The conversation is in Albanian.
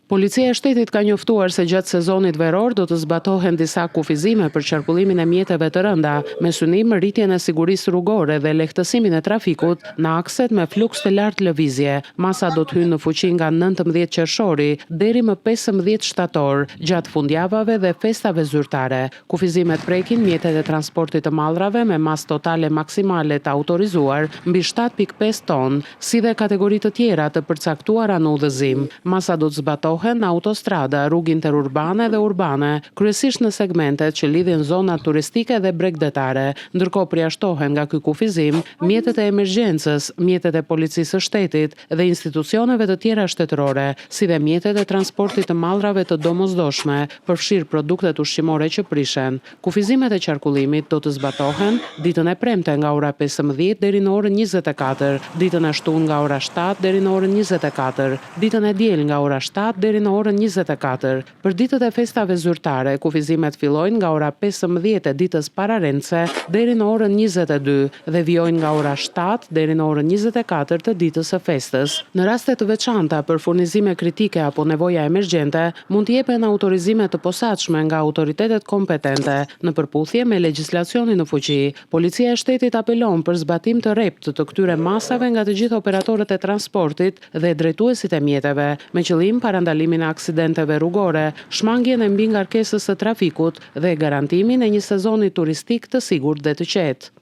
Policia e shtetit ka njoftuar se gjatë sezonit veror do të zbatohen disa kufizime për qarkullimin e mjeteve të rënda, me synim rritjen e sigurisë rrugore dhe lehtësimin e trafikut në akset me fluks të lartë lëvizje. Masa do të hyjë në fuqi nga 19 qershori deri më 15 shtator, gjatë fundjavave dhe festave zyrtare. Kufizimet prekin mjetet e transportit të mallrave me masë totale maksimale të autorizuar mbi 7.5 ton, si dhe kategoritë të tjera të përcaktuara në udhëzim. Masa do të zbatohen në autostrada, rrugë interurbane dhe urbane, kryesisht në segmentet që lidhin zonat turistike dhe bregdetare, ndërkohë përjashtohen nga ky kufizim mjetet e emergjencës, mjetet e policisë së shtetit dhe institucioneve të tjera shtetërore, si dhe mjetet e transportit të mallrave të domosdoshme, përfshirë produktet ushqimore që prishen. Kufizimet e qarkullimit do të zbatohen ditën e premte nga ora 15 deri në orën 24, ditën e shtunë nga ora 7 deri në orën 24, ditën e diel nga ora 7 deri në orën 24. Për ditët e festave zyrtare, kufizimet fillojnë nga ora 15 e ditës pararendse deri në orën 22 dhe vijojnë nga ora 7 deri në orën 24 të ditës së festës. Në raste të veçanta për furnizime kritike apo nevoja emergjente, mund të jepen autorizime të posaçme nga autoritetet kompetente në përputhje me legjislacionin në fuqi. Policia e shtetit apelon për zbatim të rrept të këtyre masave nga të gjithë operatorët e transportit dhe drejtuesit e mjeteve, me qëllim parandalimin e aksidenteve rrugore, shmangjen e mbingarkesës së trafikut dhe garantimin e një sezoni turistik të sigurt dhe të qetë.